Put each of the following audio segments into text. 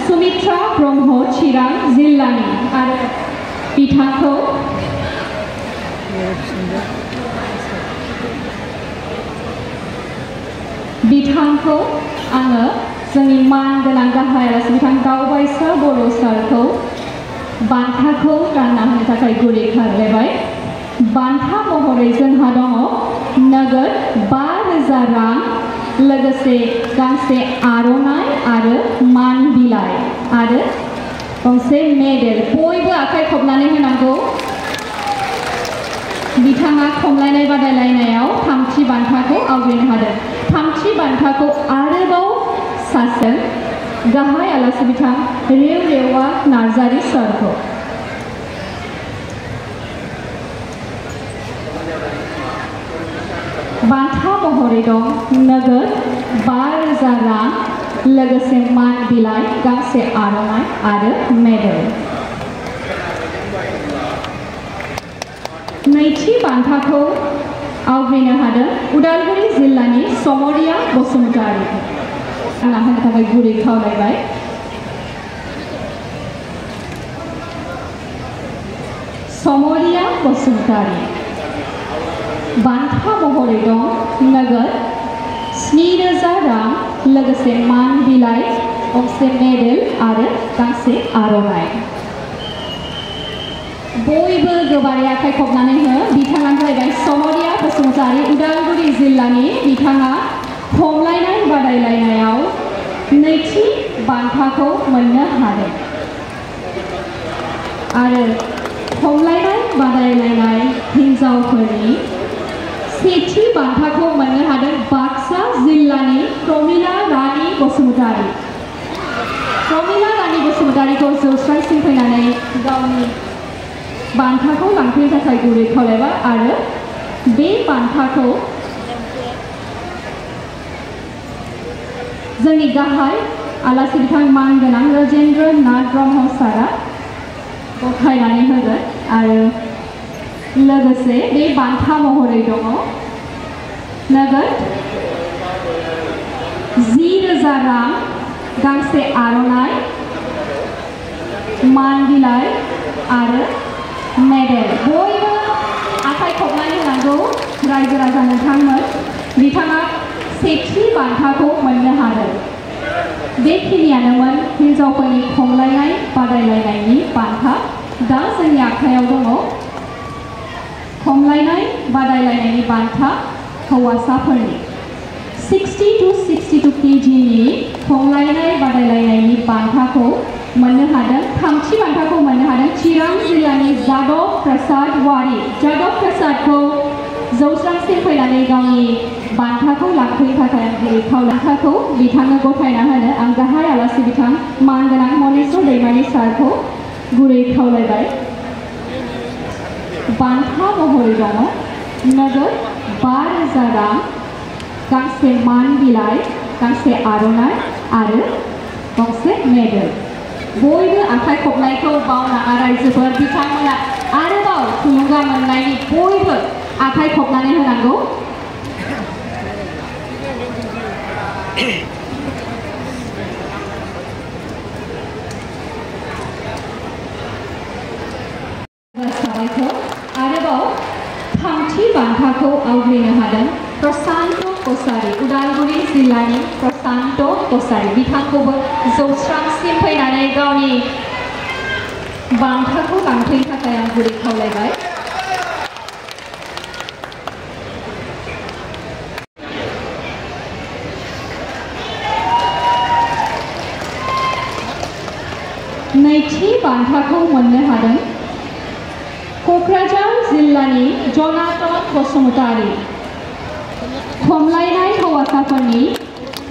सुमित्रा ब्रह्म चिरां जिल्लानि आरो बिथांखौ आङो जोंनि मानगोनां गाहाय आलासि बिथां दावबायसा बर' सारखौ बान्थाखौ रानना होनो थाखाय गुरै खावलायबाय। बान्था महरै जोंहा दङ नगद 5,000 रां लोगोसे गांसे आर'नाइ आरो मान बिलाइ आरो गंसे मेडेल। बयबो आखाइ खबनानै होनांगौ। बिथाङा खमलायनाय बादायलायनायाव 3थि बान्थाखौ आवग्रिनो हादों। 3थि बान्थाखौ आरोबाव सासे गाहाय आलासि बिथां रेवा नार्जारी सारखौ बान्था महरै दं नगद 5,000 रां लोगोसे मान बिलाइ गांसे आर'नाइ आरो मेडेल। नैथि बान्थाखौ आवग्रिनो हादों उदालगुरि जिल्लानि समरिया बसुमतारी। रानना होनो थाखाय गुरै खावलायबाय। समरिया बसुमतारी बान्था महरै दं नगद 7,000 रां लोगोसे मान बिलाइ गंसे मेडेल आरो गांसे आर'नाइ। बयबो गोबारै आखाइ खबनानै हो। बिथाङानो जाहैबाय समरिया बसुमतारी उदालगुरि जिल्लानि। बिथाङा खमलायनाय बादायलायनायाव 2थि बान्थाखौ मोननो हादों आरो खमलायनाय बादायलायनाय हिन्जावफोरनि 3थि बान्थाखौ मोननो हादों बाक्सा जिल्लानि प्रमिला रानी बसुमतारी। प्रमिला रानी बसुमतारीखौ जौस्रांसिम फैनानै गावनि बान्थाखौ लांफैनो थाखाय गुरै खावलायबाय आरो बे बान्थाखौ जोंनि गाहाय आलासि बिथां मानगोनां राजेन्द्र नाथ ब्रह्म सारा गथायनानै होगोन आरो लोगोसे बे बान्था महरै दङ नगद 10,000 रां गांसे आर'नाइ मान बिलाइ आरो मेडेल। बयबो आखाइ खबनानै होनांगौ। रायजो राजा नोंथांमोन बिथाङा 3थि बान्थाखौ मोननो हादों। बेखिनियानोमोन हिन्जावफोरनि खमलायनाय बादायलायनायनि बान्था। दा जोंनि आखायाव दङ खमलायनाय बादायलायनायनि बान्था हौवासाफोरनि 60 to 62 kgनि खमलायनाय बादायलायनायनि बान्थाखौ मोननो हादों। 3थि बान्थाखौ मोननो हादों चिरां जिल्लानि जादव प्रसाद वारी। जादव प्रसादखौ जौस्रांसिम फैनानै गावनि बान्थाखौ लांफैनो थाखाय आं गुरै खावलायनायखौ बिथांनो गथायना होनो आं गाहाय आलासि बिथां मानगोनां मनेस्वर दैमारि सारखौ गुरै खावलायबाय। बान्था महरै दङ नगद 5,000 रां गांसे मान बिलाइ गांसे आर'नाइ आरो गंसे मेडेल। बयबो आखाइ खबनायखौ बावनाङा रायजोफोर। बिथांमोना आरोबाव थुलुंगा मोननायनि बयबो आखाइ खबनानै होनांगौ। आरोबाव 3थि बान्थाखौ आवग्रिनो हादों प्रशान्त कसारी उदालगुरि जिल्लानि प्रशान्त कसारी। बिथांखौबो जौस्रांसिम फैनानै गावनि बान्थाखौ लांफैनो थाखाय आं गुरै खावलायबाय। नैथि बान्थाखौ मोननो हादों क'क्राझार जिल्लानि जनातन बसुमतारी। खमलायनाय हौवासाफोरनि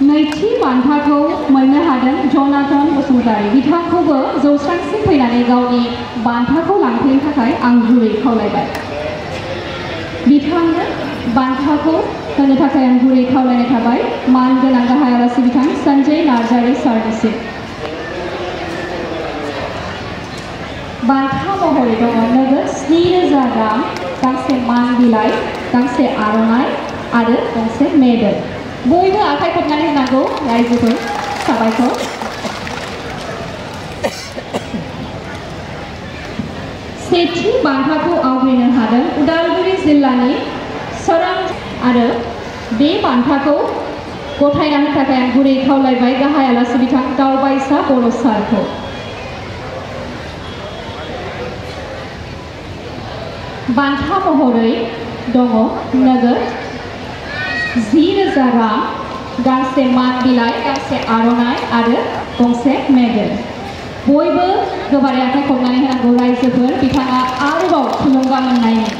2थि बान्थाखौ मोननो हादों जनातन बसुमतारी। बिथांखौबो जौस्रांसिम फैनानै गावनि बान्थाखौ लांफैनो थाखाय आं गुरै खावलायबाय। बिथांनो बान्थाखौ होनो थाखाय आं गुरै खावलायनाय थाबाय मानगोनां गाहाय आलासि बिथां सन्जय नार्जारी सारनिसिम। बान्था महरै दङ नगद 7,000 रां गांसे मान बिलाइ गांसे आर'नाइ आरो गंसे मेडेल। बयबो आखाइ खबनानै होनांगौ रायजोफोर। साबायखर। सेथि बान्थाखौ आवग्रिनो हादों उदालगुरि जिल्लानि सोरां आरो बे बान्थाखौ गथायना होनो थाखाय आं गुरै खावलायबाय गाहाय आलासि बिथां दावबायसा बर' सारखौ। बान्था महरै दङ नोगोद 10,000 रां, गांसे मान बिलाइ, गांसे आर'नाइ आरो गंसे मेडेल। बयबो गोबारै आखाइ खबनानै होनांगौ रायजोफोर, बिथाङा आरोबाव थुलुंगा मोननायनि।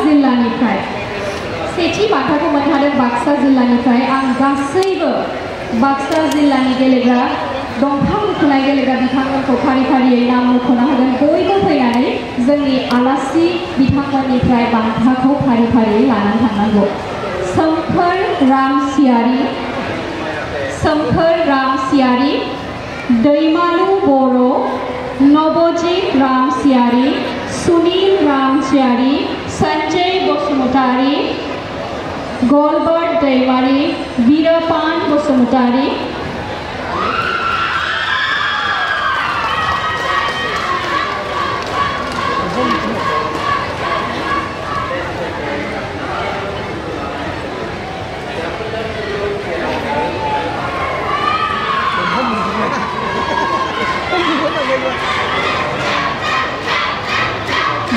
जिल्लानिफ्राय सेथि बान्थाखौ मोननो हादों बाक्सा जिल्लानिफ्राय। आं गासैबो बाक्सा जिल्लानि गेलेग्रा दंफां बुखुनाय गेलेग्रा बिथांमोनखौ फारि फारियै नाम मख'ना होगोन। बयबो फैनानै जोंनि आलासि बिथांमोननिफ्राय बान्थाखौ फारि फारियै लानानै थांनांगौ। सोमखोर रामसियारि, दैमालु बर', नबजित रामसियारि, सुनील रामसियारि, संजय बसुमतारी, गलबर्ट दैमारि, वीरपान बसुमतारी,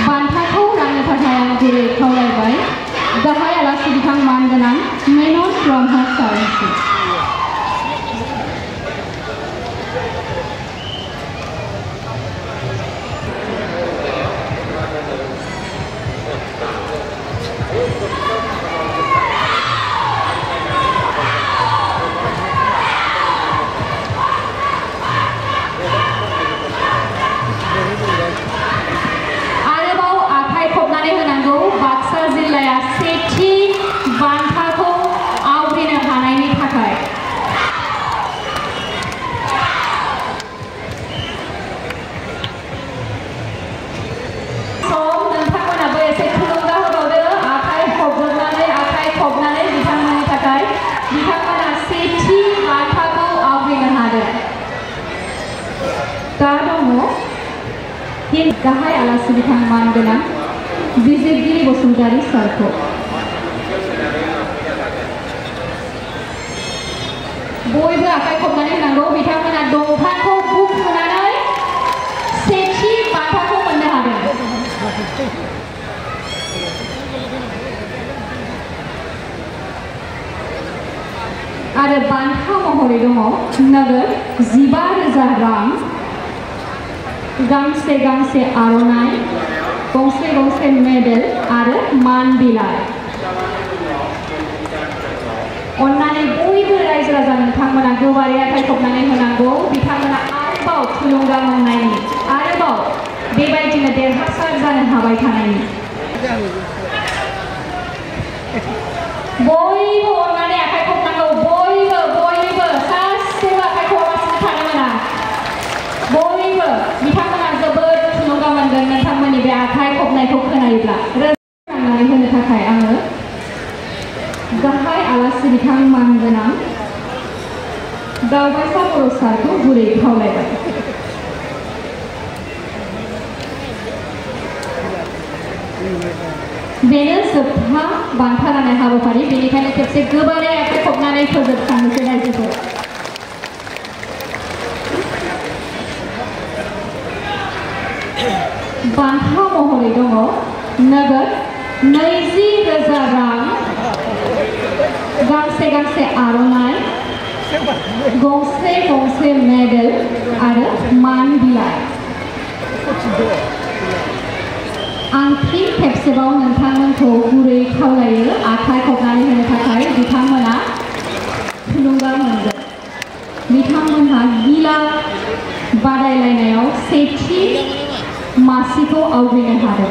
बान्थाखौ राननो थाखाय आं गुरै खावलायबाय गाहाय आलासि बिथां मानगोनां मेनन ब्रह्म सारनिसिम। आरोबाव आखाइ खबनानै होनांगौ बाक्सा जिल्लाया सेथि बान्थाखौ आवग्रिनो हानायनि थाखाय। नोंथांमोनाबो एसे थुलुंगा होबावदो, आखाइ खबनानै बिथांमोननि थाखाय। बिथांमोना सेथि बान्थाखौ आवग्रिनो हादों। दा दङ गाहाय आलासि बिथां मानगोनां बिजिरगिरि बसुमतारी सारखौ। बयबो आखाइ खबनानै होनांगौ। बिथांमोना दंफांखौ बुखुनानै सेथि बान्थाखौ मोननो हादों। आरो बान्था महरै दङ नोगोद 15,000 रां, गांसे आर'नाइ, गंसे मेडेल आरो मान बिलाइ। अन्नानै बयबो रायजो राजा नोंथांमोना गोबारै आखाइ खबनानै होनांगौ। बिथांमोना आरोबाव थुलुंगा मोननायनि, आरोबाव बेबायदिनो देरहासार जानो हाबाय थानायनि। बयबो अन्नानै आखाइ खबनांगौ। बयबो सासेबो आखाइ खबालासिनो थानो मोना। बयबो बिथांमोना जोबोद थुलुंगा मोनगोन नोंथांमोननि बे आखाइ खबनायखौ खोनायोब्ला। राननानै होनो थाखाय आङो गाहाय आलासि बिथां मानगोनां दावबायसा बर' सारखौ गुरै खावलायबाय। बेनो जोबथा बान्था राननाय हाबाफारि, बेनिखायनो खेबसे गोबारै आखाइ खबनानै फोजोबस्रांनोसै रायजोफोर। बान्था महरै दङ नोगोद 20,000 रां, गांसे आर'नाइ, गंसे मेडेल आरो मान बिलाइ। आं फिन खेबसेबाव नोंथांमोनखौ गुरै खावलायो आखाइ खबनानै होनो थाखाय। बिथांमोना थुलुंगा मोनगोन। बिथांमोनहा गिला बादायलायनायाव सेथि मासिखौ आवग्रिनो हादों।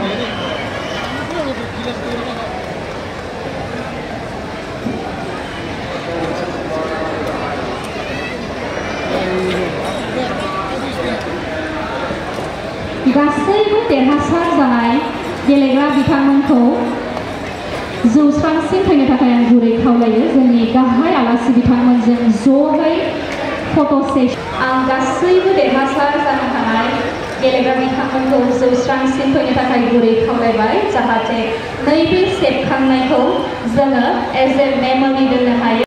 गासैबो देरहासार जानाय गेलेग्रा बिथांमोनखौ जौस्रांसिम फैनो थाखाय आं गुरै खावलायो जोंनि गाहाय आलासि बिथांमोनजों ज'यै फट' सेशन आं गासैबो देरहासार जानो हानाय गेलेग्रा बिथांमोनखौ जौस्रांसिम फैनो थाखाय गुरै खावलायबाय जाहाथे नैबे सेबखांनायखौ जोङो एज ए मेम'रि दोननो हायो।